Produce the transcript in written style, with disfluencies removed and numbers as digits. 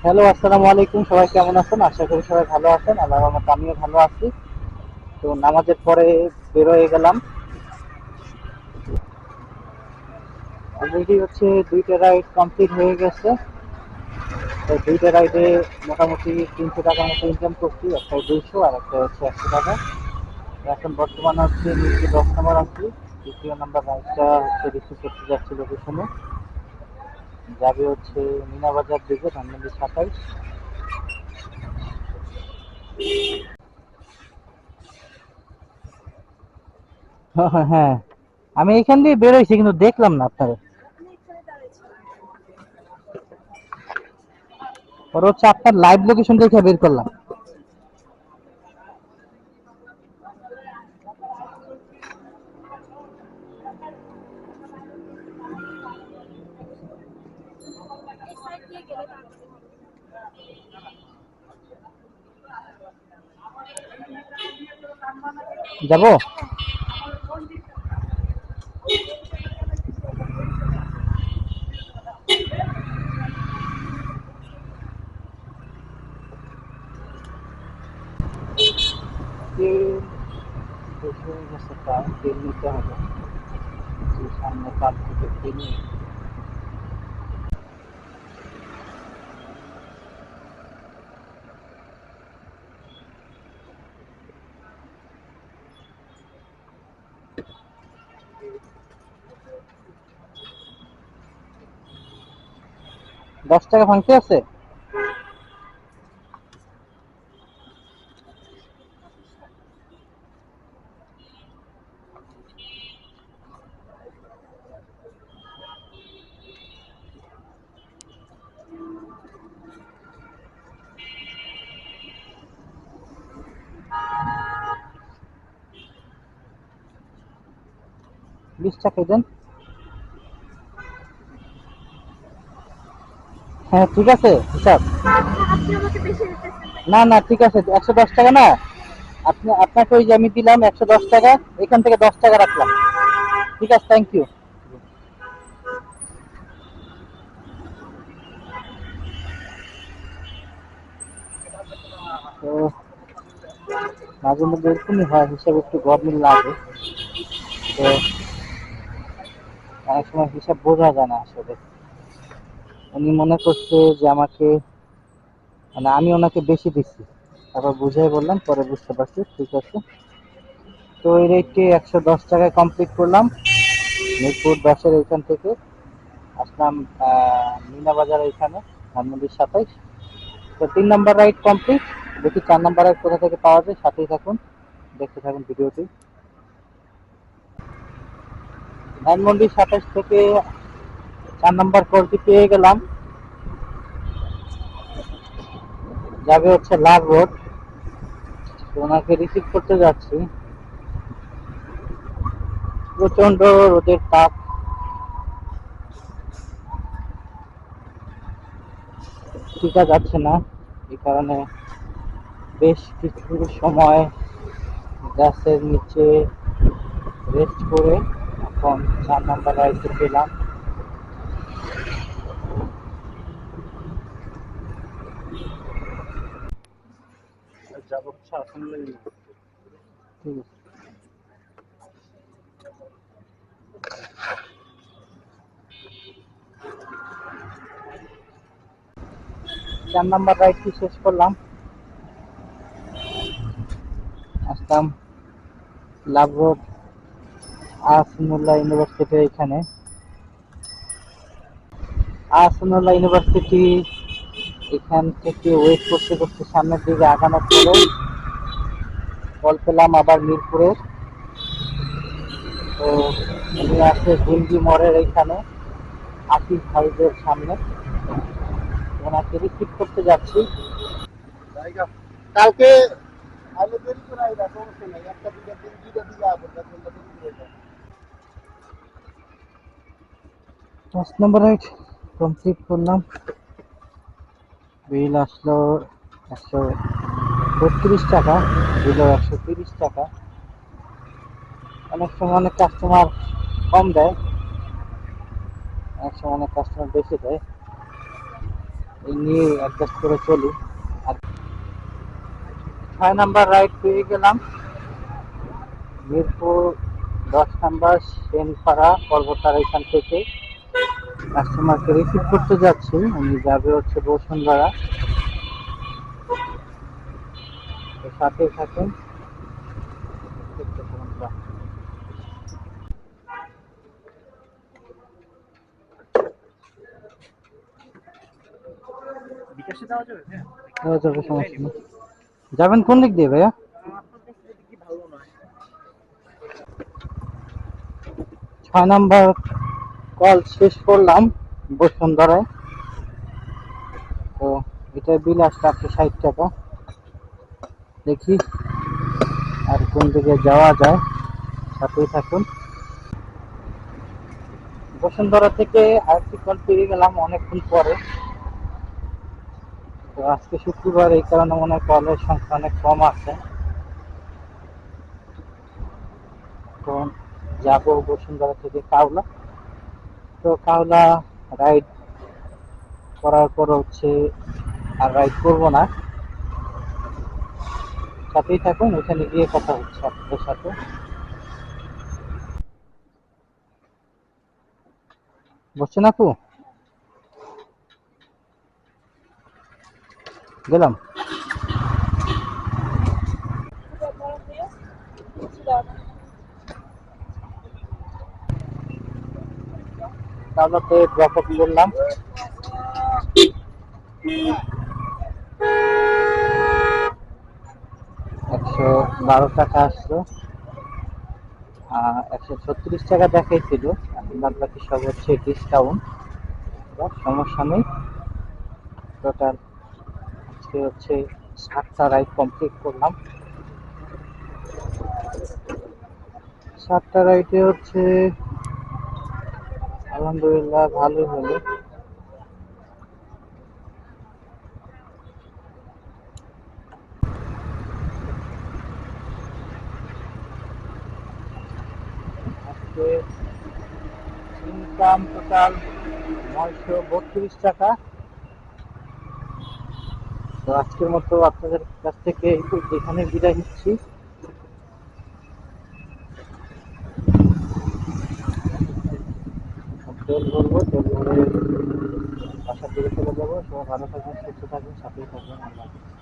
Hello, আসসালামু আলাইকুম। সবাই কেমন আছেন? আশা করি সবাই ভালো আছেন। আল্লাহর রহমতে আমিও ভালো আছি। তো নামাজের পরে বের হয়ে গেলাম। অলরেডি হচ্ছে 2টা রাইড কমপ্লিট হয়ে গেছে। তো 2টা রাইডে মোটামুটি 300 টাকার মতো ইনকাম করছি। একটা 200 আর একটা হচ্ছে 100 টাকা। এখন বর্তমানে হচ্ছে নিচে 10 নম্বর আছি। দ্বিতীয় নাম্বার রাইডটা হচ্ছে রিসিভ করতে যাচ্ছি লোকেশনে। যাবে হচ্ছে মিনাবাজার দিকে, ধানমন্ডি 27। হ্যাঁ হ্যাঁ হ্যাঁ, আমি এখান দিয়ে বেরোইছি কিন্তু দেখলাম না আপনারে। ওর হচ্ছে আপনার লাইভ লোকেশন দেখে বের করলাম। যাবো। তেল শেষ হয়ে গেছে, প্রায় তেল নিতে হবে। যে সামনে পাম্প থেকে কিনি। 10 টাকা ভাঙতে আছে। বিশ টাকা দেন। হ্যাঁ ঠিক আছে, হিসাব। না না ঠিক আছে, 110 টাকা না। আপনাকে ওই যে আমি দিলাম 110 টাকা, এখান থেকে 10 টাকা রাখলাম। ঠিক আছে, থ্যাংক ইউ। তো মাঝে মধ্যে এরকমই হয়, হিসাব একটু গরমিল লাগে। তো অনেক সময় হিসাব বোঝা যায় না আসলে। উনি মনে করছে যে আমাকে, মানে আমি ওনাকে বেশি দিচ্ছি। তারপর বুঝাই বললাম, পরে বুঝতে পারছি, ঠিক আছে। তো এই রেটটি 110 টাকায় কমপ্লিট করলাম। মিরপুর 10-এর এইখান থেকে আসলাম মিনা বাজার এইখানে, ধানমন্ডি 27। তো 3 নাম্বার রাইড কমপ্লিট। দেখি 4 নাম্বার রাইড কোথা থেকে পাওয়া যায়। সাথেই থাকুন, দেখতে থাকুন ভিডিওটি। ধানমন্ডি 27 থেকে 4 নাম্বার কলটি পেয়ে গেলাম। যাবে হচ্ছে লাভ রোড। তো ওনাকে রিসিভ করতে যাচ্ছি। প্রচন্ড রোদের তাপ, টিকা যাচ্ছে না। এই কারণে বেশ কিছু সময় গাছের নিচে রেস্ট করে এখন 4 নাম্বার রাইডে পেলাম। যাব হচ্ছে আসলে, ঠিক আছে। 4 নাম্বার রাইডটি শেষ করলাম, আসলাম লাভ রোড আসনুল্লাহ ইউনিভার্সিটির এখানে। আসনুল্লাহ ইউনিভার্সিটি এখান থেকে ওয়েট করতে করতে সামনের দিকে আগানোর পরে কল পেলাম আবার মিরপুরের। তো উনি আছে গুলজি মোড়ের এইখানে, আকিব হাউসের সামনে। ওনাকে রিসিভ করতে যাচ্ছি। কালকে আগে দেরি করে আইবা, সমস্যা নাই। একটা দুইটা দিন, দুইটা দিকে আবার 10 নম্বর রাইড কমপ্লিট করলাম। বিল আসলো 132 টাকা, দিল 130 টাকা। অনেক সময় অনেক কাস্টমার কম দেয়, অনেক সময় অনেক কাস্টমার বেশি দেয়। এই নিয়ে অ্যাডজাস্ট করে চলি। আর 6 নাম্বার রাইড পেয়ে গেলাম, মিরপুর 10 নাম্বার সেনপাড়া পর্বতার এখান থেকে কাস্টমারকে রিসিভ করতে যাচ্ছি। উনি যাবে হচ্ছে বসুন্ধরা। তো সাথেই থাকুন। বিকাশে দেওয়া যাবে? হ্যাঁ, দেওয়া যাবে, সমস্যা নেই। যাবেন কোন দিক দিয়ে ভাইয়া? আপনার কাছে যদি কি ভালো নয়। 6 নাম্বার কল শেষ করলাম বসুন্ধরায়। তো এটা বিল আসছে 860 টাকা। দেখি আর কোন দিকে যাওয়া যায়, সাথেই থাকুন। বসুন্ধরা থেকে আরেকটি কল পেয়ে গেলাম অনেকক্ষণ পরে। তো আজকে শুক্রবার, এই কারণে মনে হয় কলের সংখ্যা অনেক কম আছে। তো যাবো বসুন্ধরা থেকে কাউলা। তো কাউলা রাইড করার পর হচ্ছে আর রাইড করবো না, সাথেই থাকুন। ওখানে গিয়ে কথা হচ্ছে আপনাদের সাথে। বসছেন আপু? গেলাম। কাউলাতে ড্রপ আপ করলাম। 112 টাকা আসলো। 136 টাকা দেখাইছিল, বাদ বাকি সব হচ্ছে ডিসকাউন্ট। সমস্যা নেই। টোটাল আজকে হচ্ছে 7টা রাইড কমপ্লিট করলাম। 7টা রাইডে হচ্ছে আলহামদুলিল্লাহ ভালোই হলো। আজকে ইনকাম টোটাল 932 টাকা। তো আজকের মতো আপনাদের কাছ থেকে এখানে বিদায় নিচ্ছি। তেল ভরবো, তেল ভরে বাসার দিকে চলে যাবো। সবাই ভালো থাকবেন, সুস্থ থাকবেন, সাথেই থাকবেন। আল্লাহ হাফেজ।